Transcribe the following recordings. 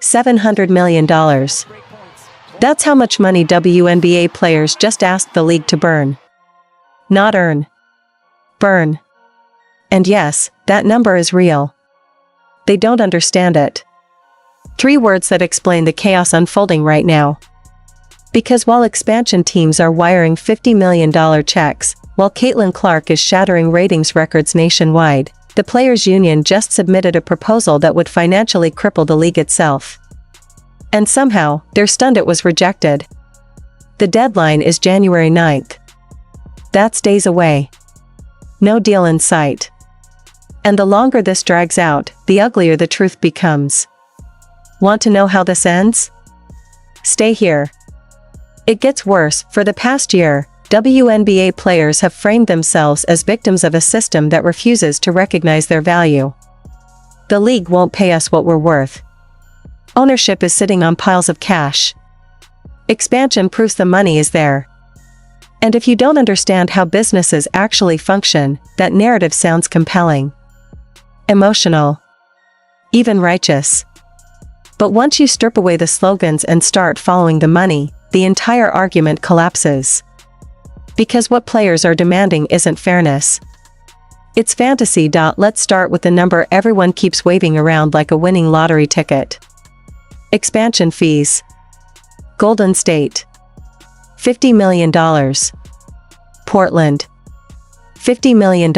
$700 million. That's how much money WNBA players just asked the league to burn. Not earn. Burn. And yes, that number is real. They don't understand it. 3 words that explain the chaos unfolding right now. Because while expansion teams are wiring $50 million checks, while Caitlin Clark is shattering ratings records nationwide, the Players' Union just submitted a proposal that would financially cripple the league itself. And somehow, they're stunned it was rejected. The deadline is January 9th. That's days away. No deal in sight. And the longer this drags out, the uglier the truth becomes. Want to know how this ends? Stay here. It gets worse. For the past year, WNBA players have framed themselves as victims of a system that refuses to recognize their value. The league won't pay us what we're worth. Ownership is sitting on piles of cash. Expansion proves the money is there. And if you don't understand how businesses actually function, that narrative sounds compelling. Emotional. Even righteous. But once you strip away the slogans and start following the money, the entire argument collapses. Because what players are demanding isn't fairness. It's fantasy. Let's start with the number everyone keeps waving around like a winning lottery ticket. Expansion fees. Golden State. $50 million. Portland. $50 million.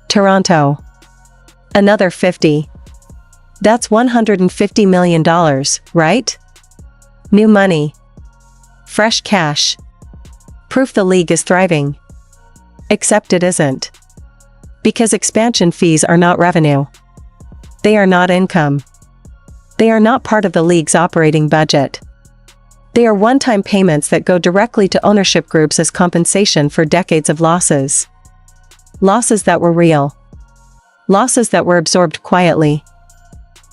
Toronto. Another 50. That's $150 million, right? New money. Fresh cash. Proof the league is thriving. Except it isn't. Because expansion fees are not revenue. They are not income. They are not part of the league's operating budget. They are one-time payments that go directly to ownership groups as compensation for decades of losses. Losses that were real. Losses that were absorbed quietly.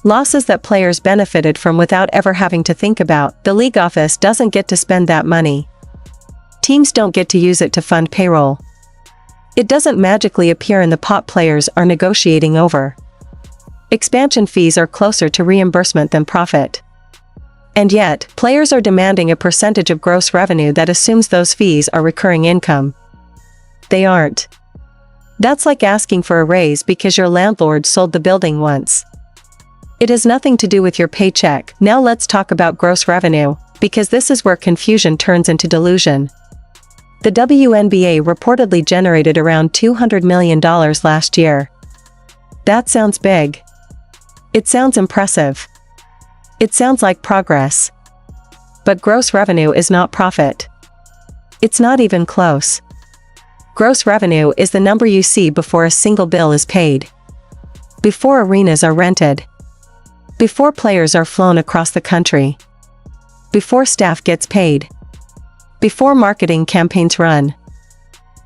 Losses that players benefited from without ever having to think about. The league office doesn't get to spend that money. Teams don't get to use it to fund payroll. It doesn't magically appear in the pot players are negotiating over. Expansion fees are closer to reimbursement than profit. And yet, players are demanding a percentage of gross revenue that assumes those fees are recurring income. They aren't. That's like asking for a raise because your landlord sold the building once. It has nothing to do with your paycheck. Now let's talk about gross revenue, because this is where confusion turns into delusion. The WNBA reportedly generated around $200 million last year. That sounds big. It sounds impressive. It sounds like progress. But gross revenue is not profit. It's not even close. Gross revenue is the number you see before a single bill is paid. Before arenas are rented. Before players are flown across the country. Before staff gets paid. Before marketing campaigns run.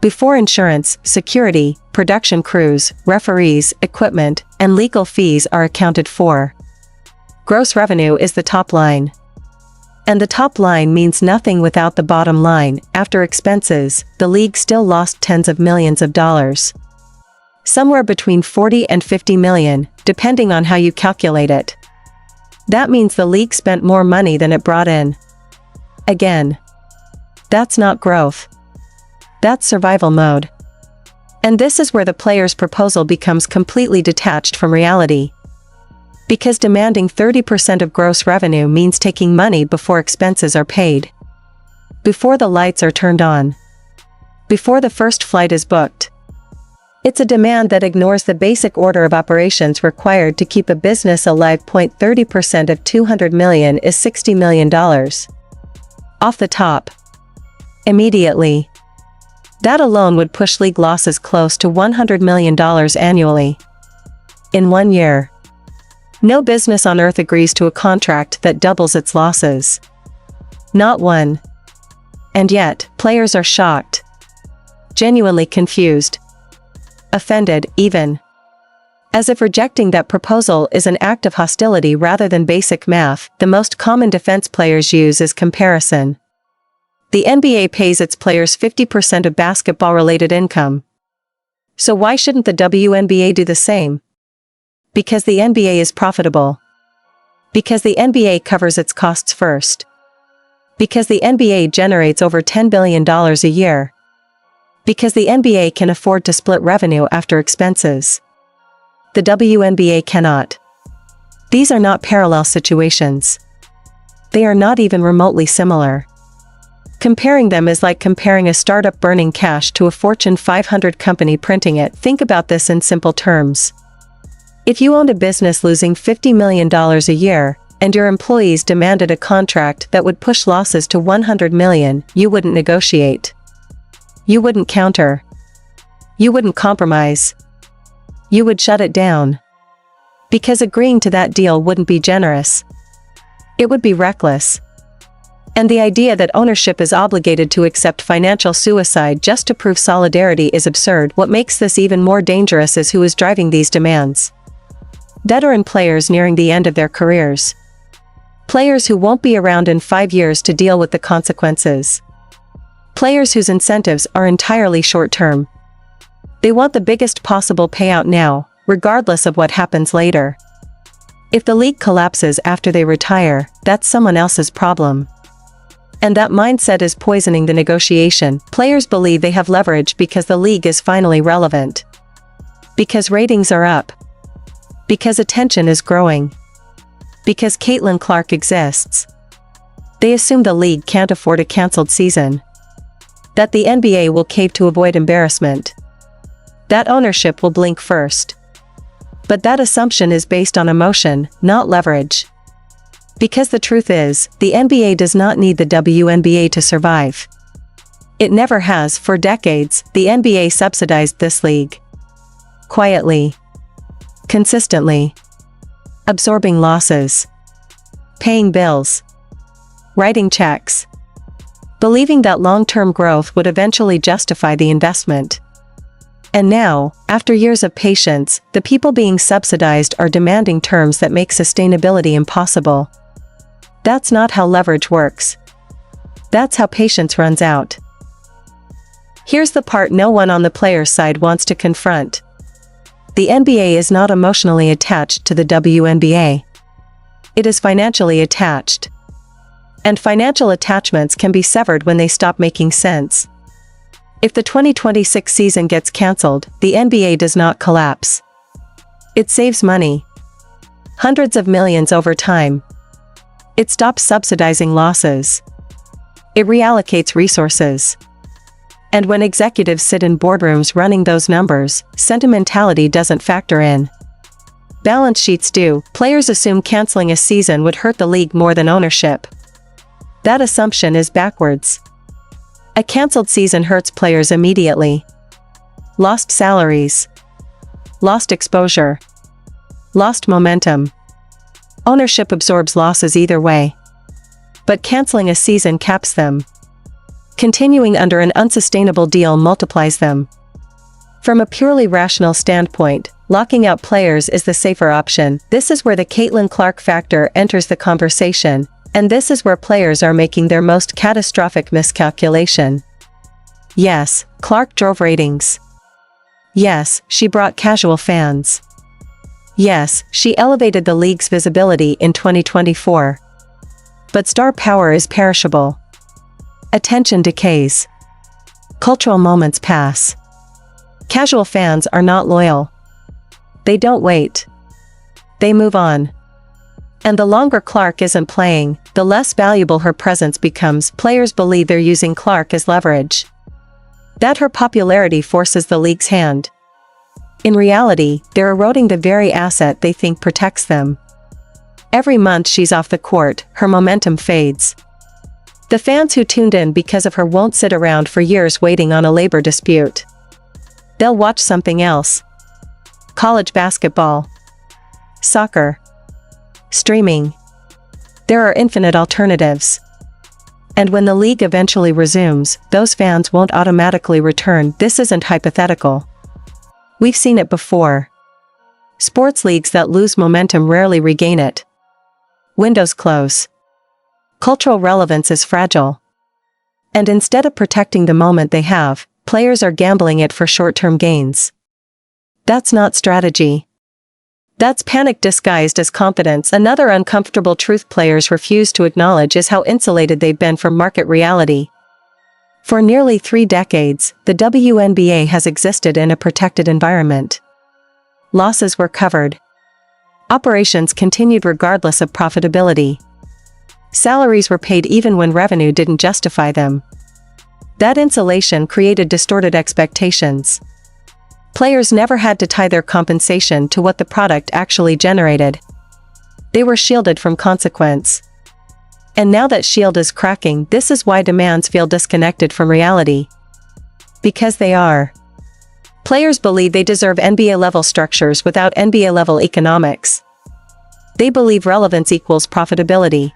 Before insurance, security, production crews, referees, equipment, and legal fees are accounted for. Gross revenue is the top line. And the top line means nothing without the bottom line. After expenses, the league still lost tens of millions of dollars. Somewhere between 40 and 50 million, depending on how you calculate it. That means the league spent more money than it brought in. Again. That's not growth. That's survival mode. And this is where the player's proposal becomes completely detached from reality. Because demanding 30% of gross revenue means taking money before expenses are paid. Before the lights are turned on. Before the first flight is booked. It's a demand that ignores the basic order of operations required to keep a business alive. 30% of $200 million is $60 million. Off the top. Immediately. That alone would push league losses close to $100 million annually. In 1 year. No business on earth agrees to a contract that doubles its losses. Not one. And yet, players are shocked. Genuinely confused. Offended, even. As if rejecting that proposal is an act of hostility rather than basic math. The most common defense players use is comparison. The NBA pays its players 50% of basketball-related income. So why shouldn't the WNBA do the same? Because the NBA is profitable. Because the NBA covers its costs first. Because the NBA generates over $10 billion a year. Because the NBA can afford to split revenue after expenses. The WNBA cannot. These are not parallel situations. They are not even remotely similar. Comparing them is like comparing a startup burning cash to a Fortune 500 company printing it. Think about this in simple terms. If you owned a business losing $50 million a year, and your employees demanded a contract that would push losses to $100 million, you wouldn't negotiate. You wouldn't counter. You wouldn't compromise. You would shut it down. Because agreeing to that deal wouldn't be generous. It would be reckless. And the idea that ownership is obligated to accept financial suicide just to prove solidarity is absurd. What makes this even more dangerous is who is driving these demands. Veteran players nearing the end of their careers. Players who won't be around in 5 years to deal with the consequences. Players whose incentives are entirely short-term. They want the biggest possible payout now, regardless of what happens later. If the league collapses after they retire, that's someone else's problem. And that mindset is poisoning the negotiation. Players believe they have leverage because the league is finally relevant. Because ratings are up. Because attention is growing. Because Caitlin Clark exists. They assume the league can't afford a cancelled season. That the NBA will cave to avoid embarrassment. That ownership will blink first. But that assumption is based on emotion, not leverage. Because the truth is, the NBA does not need the WNBA to survive. It never has. For decades, the NBA subsidized this league. Quietly. Consistently. Absorbing losses. Paying bills. Writing checks. Believing that long-term growth would eventually justify the investment. And now, after years of patience, the people being subsidized are demanding terms that make sustainability impossible. That's not how leverage works. That's how patience runs out. Here's the part no one on the player's side wants to confront. The NBA is not emotionally attached to the WNBA. It is financially attached. And financial attachments can be severed when they stop making sense. If the 2026 season gets cancelled, the NBA does not collapse. It saves money. Hundreds of millions over time. It stops subsidizing losses. It reallocates resources. And when executives sit in boardrooms running those numbers, sentimentality doesn't factor in. Balance sheets do. Players assume canceling a season would hurt the league more than ownership. That assumption is backwards. A cancelled season hurts players immediately. Lost salaries. Lost exposure. Lost momentum. Ownership absorbs losses either way. But canceling a season caps them. Continuing under an unsustainable deal multiplies them. From a purely rational standpoint, locking out players is the safer option. This is where the Caitlin Clark factor enters the conversation, and this is where players are making their most catastrophic miscalculation. Yes, Clark drove ratings. Yes, she brought casual fans. Yes, she elevated the league's visibility in 2024. But star power is perishable. Attention decays. Cultural moments pass. Casual fans are not loyal. They don't wait. They move on. And the longer Clark isn't playing, the less valuable her presence becomes. Players believe they're using Clark as leverage. That her popularity forces the league's hand. In reality, they're eroding the very asset they think protects them. Every month she's off the court, her momentum fades. The fans who tuned in because of her won't sit around for years waiting on a labor dispute. They'll watch something else. College basketball. Soccer. Streaming. There are infinite alternatives. And when the league eventually resumes, those fans won't automatically return. This isn't hypothetical. We've seen it before. Sports leagues that lose momentum rarely regain it. Windows close. Cultural relevance is fragile. And instead of protecting the moment they have, players are gambling it for short-term gains. That's not strategy. That's panic disguised as confidence. Another uncomfortable truth players refuse to acknowledge is how insulated they've been from market reality. For nearly 3 decades, the WNBA has existed in a protected environment. Losses were covered. Operations continued regardless of profitability. Salaries were paid even when revenue didn't justify them. That insulation created distorted expectations. Players never had to tie their compensation to what the product actually generated. They were shielded from consequence. And now that shield is cracking, this is why demands feel disconnected from reality. Because they are. Players believe they deserve NBA-level structures without NBA-level economics. They believe relevance equals profitability.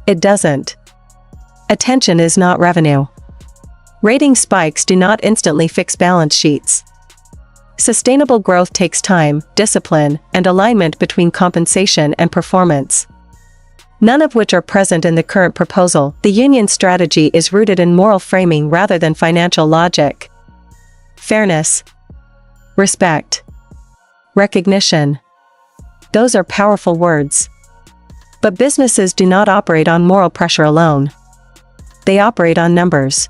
It doesn't. Attention is not revenue. Rating spikes do not instantly fix balance sheets. Sustainable growth takes time, discipline, and alignment between compensation and performance. None of which are present in the current proposal. The union's strategy is rooted in moral framing rather than financial logic. Fairness, respect, recognition. Those are powerful words. But businesses do not operate on moral pressure alone. They operate on numbers.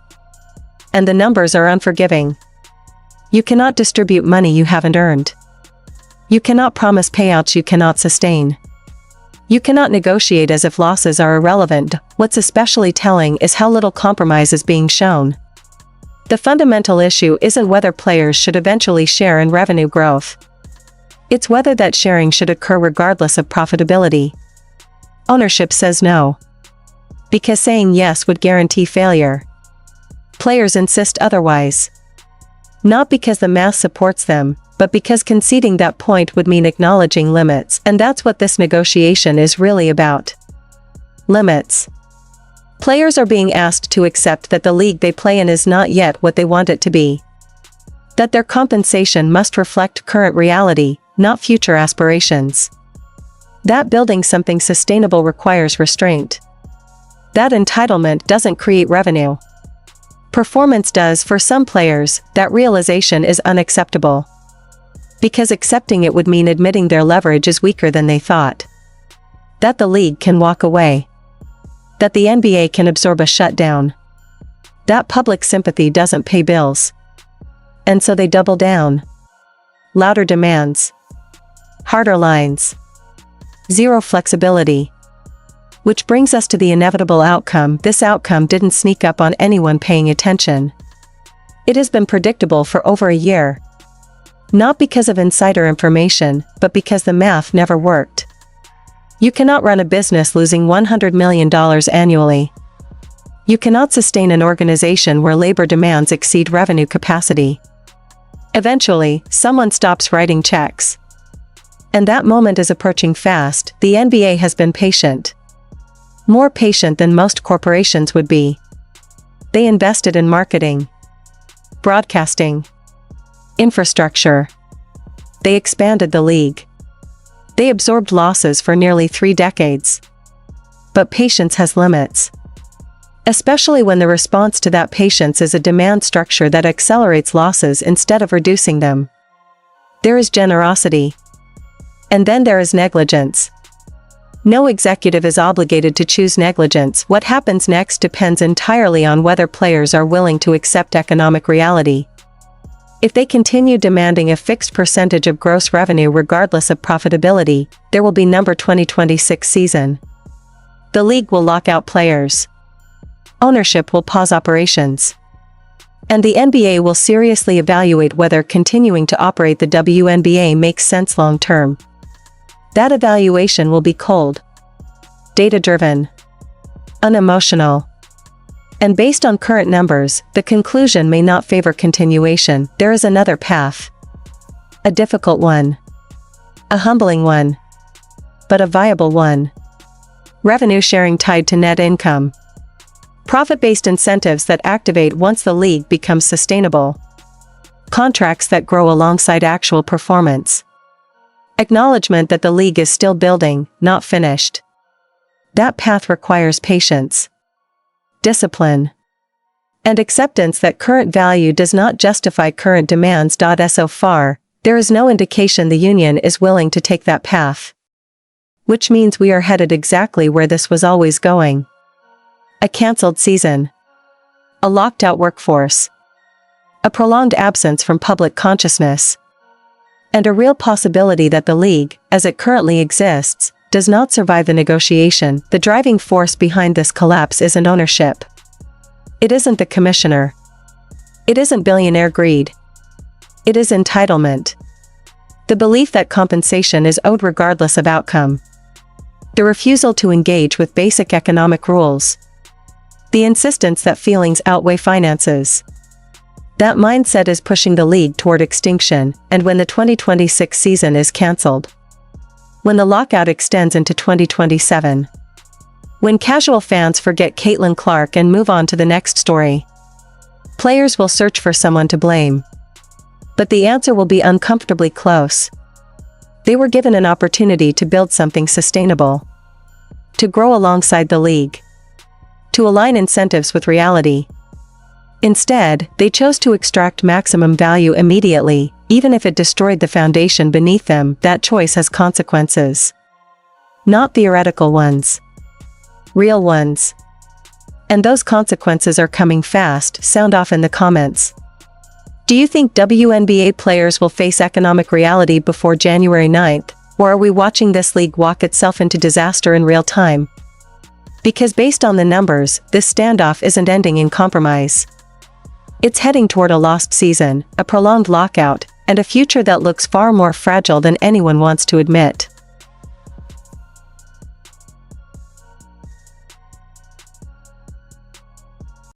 And the numbers are unforgiving. You cannot distribute money you haven't earned. You cannot promise payouts you cannot sustain. You cannot negotiate as if losses are irrelevant. What's especially telling is how little compromise is being shown. The fundamental issue isn't whether players should eventually share in revenue growth. It's whether that sharing should occur regardless of profitability. Ownership says no. Because saying yes would guarantee failure. Players insist otherwise. Not because the math supports them, but because conceding that point would mean acknowledging limits, and that's what this negotiation is really about. Limits. Players are being asked to accept that the league they play in is not yet what they want it to be. That their compensation must reflect current reality, not future aspirations. That building something sustainable requires restraint. That entitlement doesn't create revenue. Performance does. For some players, that realization is unacceptable. Because accepting it would mean admitting their leverage is weaker than they thought. That the league can walk away. That the NBA can absorb a shutdown. That public sympathy doesn't pay bills. And so they double down. Louder demands. Harder lines. Zero flexibility. Which brings us to the inevitable outcome. This outcome didn't sneak up on anyone paying attention. It has been predictable for over a year. Not because of insider information, but because the math never worked. You cannot run a business losing $100 million annually. You cannot sustain an organization where labor demands exceed revenue capacity. Eventually, someone stops writing checks. And that moment is approaching fast. The NBA has been patient. More patient than most corporations would be. They invested in marketing, broadcasting, infrastructure. They expanded the league. They absorbed losses for nearly 3 decades. But patience has limits. Especially when the response to that patience is a demand structure that accelerates losses instead of reducing them. There is generosity. And then there is negligence. No executive is obligated to choose negligence. What happens next depends entirely on whether players are willing to accept economic reality. If they continue demanding a fixed percentage of gross revenue regardless of profitability, there will be no 2026 season. The league will lock out players. Ownership will pause operations. And the NBA will seriously evaluate whether continuing to operate the WNBA makes sense long term. That evaluation will be cold, data-driven, unemotional. And based on current numbers, the conclusion may not favor continuation. There is another path. A difficult one. A humbling one. But a viable one. Revenue sharing tied to net income. Profit-based incentives that activate once the league becomes sustainable. Contracts that grow alongside actual performance. Acknowledgement that the league is still building, not finished. That path requires patience, discipline, and acceptance that current value does not justify current demands. So far, There is no indication the union is willing to take that path. Which means we are headed exactly where this was always going. A cancelled season. A locked-out workforce. A prolonged absence from public consciousness. And a real possibility that the league, as it currently exists, does not survive the negotiation. The driving force behind this collapse isn't ownership. It isn't the commissioner. It isn't billionaire greed. It is entitlement. The belief that compensation is owed regardless of outcome. The refusal to engage with basic economic rules. The insistence that feelings outweigh finances. That mindset is pushing the league toward extinction, and when the 2026 season is cancelled. When the lockout extends into 2027. When casual fans forget Caitlin Clark and move on to the next story. Players will search for someone to blame. But the answer will be uncomfortably close. They were given an opportunity to build something sustainable. To grow alongside the league. To align incentives with reality. Instead, they chose to extract maximum value immediately, even if it destroyed the foundation beneath them. That choice has consequences. Not theoretical ones. Real ones. And those consequences are coming fast. Sound off in the comments. Do you think WNBA players will face economic reality before January 9th, or are we watching this league walk itself into disaster in real time? Because based on the numbers, this standoff isn't ending in compromise. It's heading toward a lost season, a prolonged lockout, and a future that looks far more fragile than anyone wants to admit.